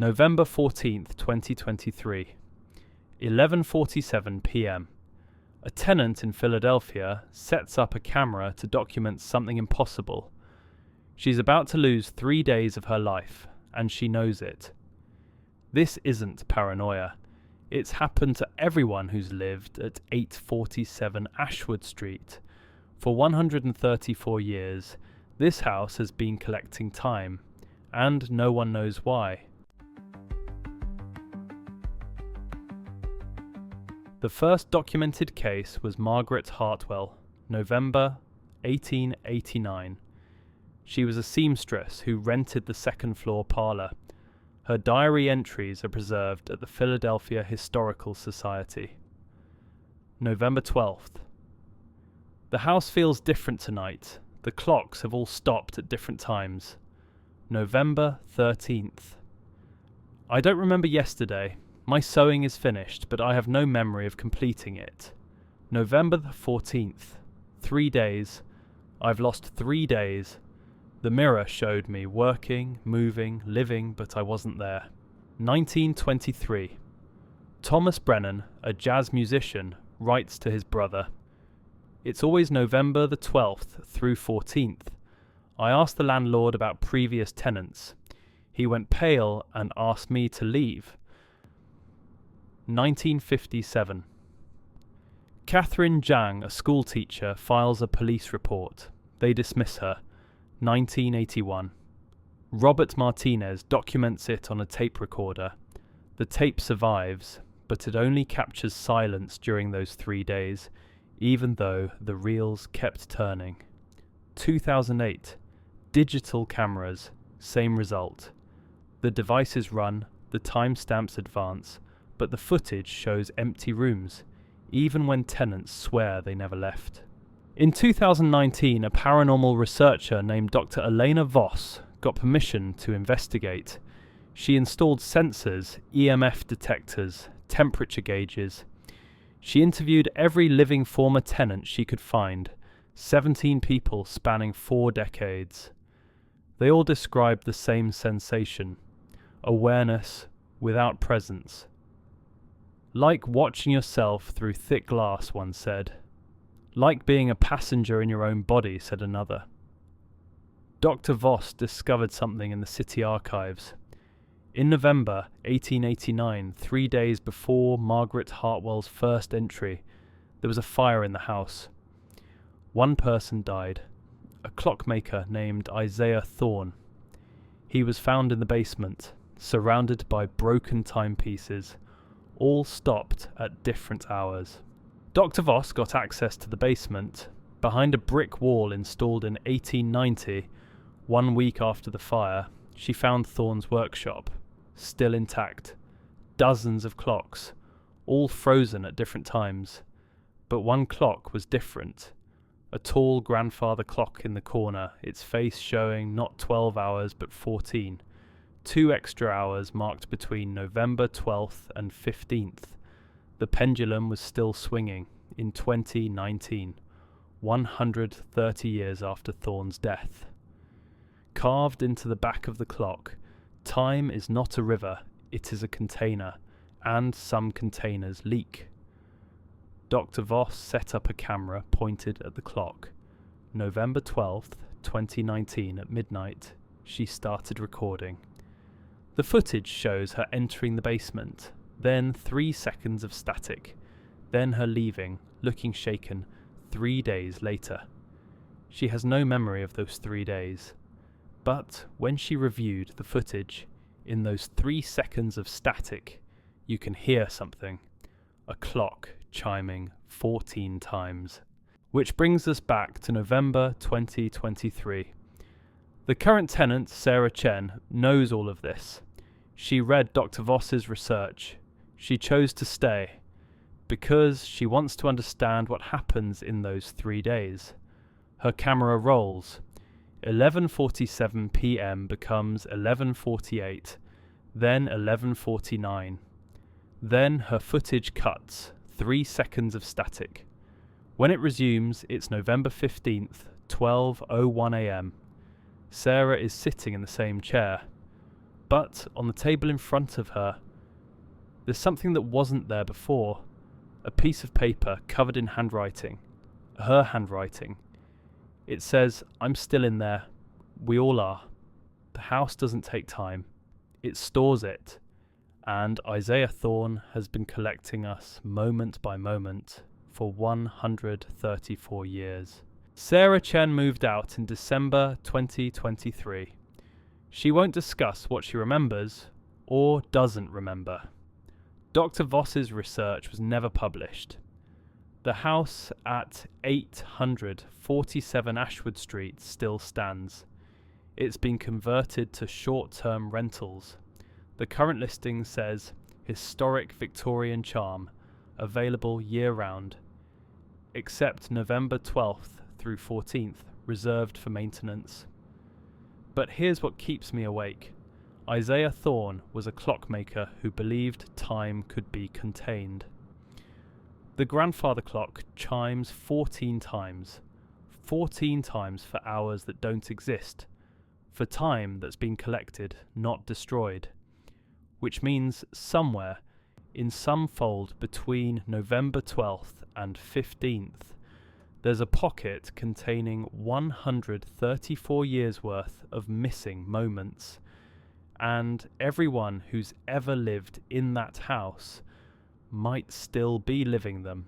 November 14th, 2023, 11:47 p.m. A tenant in Philadelphia sets up a camera to document something impossible. She's about to lose 3 days of her life, and she knows it. This isn't paranoia. It's happened to everyone who's lived at 847 Ashwood Street. For 134 years, this house has been collecting time, and no one knows why. The first documented case was Margaret Hartwell, November 1889. She was a seamstress who rented the second-floor parlour. Her diary entries are preserved at the Philadelphia Historical Society. November 12th. The house feels different tonight. The clocks have all stopped at different times. November 13th. I don't remember yesterday. My sewing is finished, but I have no memory of completing it. November the 14th. 3 days. I've lost 3 days. The mirror showed me working, moving, living, but I wasn't there. 1923. Thomas Brennan, a jazz musician, writes to his brother, "It's always November the 12th through 14th. I asked the landlord about previous tenants. He went pale and asked me to leave." 1957. Catherine Zhang, a schoolteacher, files a police report. They dismiss her. 1981. Robert Martinez documents it on a tape recorder. The tape survives, but it only captures silence during those 3 days, even though the reels kept turning. 2008. Digital cameras. Same result. The devices run, the timestamps advance, but the footage shows empty rooms, even when tenants swear they never left. In 2019, a paranormal researcher named Dr. Elena Voss got permission to investigate. She installed sensors, EMF detectors, temperature gauges. She interviewed every living former tenant she could find, 17 people spanning 4 decades. They all described the same sensation: awareness without presence. "Like watching yourself through thick glass," one said. "Like being a passenger in your own body," said another. Dr. Voss discovered something in the city archives. In November 1889, 3 days before Margaret Hartwell's first entry, there was a fire in the house. 1 person died, a clockmaker named Isaiah Thorne. He was found in the basement, surrounded by broken timepieces, all stopped at different hours. Dr. Voss got access to the basement. Behind a brick wall installed in 1890, 1 week after the fire, she found Thorne's workshop, still intact. Dozens of clocks, all frozen at different times. But one clock was different. A tall grandfather clock in the corner, its face showing not 12 hours but 14. 2 extra hours marked between November 12th and 15th. The pendulum was still swinging in 2019, 130 years after Thorne's death. Carved into the back of the clock, time is not a river, it is a container, and some containers leak. Dr. Voss set up a camera pointed at the clock. November 12th, 2019 at midnight, she started recording. The footage shows her entering the basement, then 3 seconds of static, then her leaving, looking shaken, 3 days later. She has no memory of those 3 days. But when she reviewed the footage, in those 3 seconds of static, you can hear something. A clock chiming 14 times. Which brings us back to November 2023. The current tenant, Sarah Chen, knows all of this. She read Dr. Voss's research. She chose to stay because she wants to understand what happens in those 3 days. Her camera rolls. 11:47 p.m. becomes 11:48, then 11:49. Then her footage cuts, 3 seconds of static. When it resumes, it's November 15th, 12:01 a.m. Sarah is sitting in the same chair. But on the table in front of her, there's something that wasn't there before. A piece of paper covered in handwriting. Her handwriting. It says, "I'm still in there. We all are. The house doesn't take time. It stores it. And Isaiah Thorne has been collecting us moment by moment for 134 years." Sarah Chen moved out in December 2023. She won't discuss what she remembers or doesn't remember. Dr. Voss's research was never published. The house at 847 Ashwood Street still stands. It's been converted to short-term rentals. The current listing says historic Victorian charm, available year-round, except November 12th through 14th, reserved for maintenance. But here's what keeps me awake. Isaiah Thorne was a clockmaker who believed time could be contained. The grandfather clock chimes 14 times. 14 times for hours that don't exist. For time that's been collected, not destroyed. Which means somewhere, in some fold between November 12th and 15th, there's a pocket containing 134 years worth of missing moments. And everyone who's ever lived in that house might still be living them.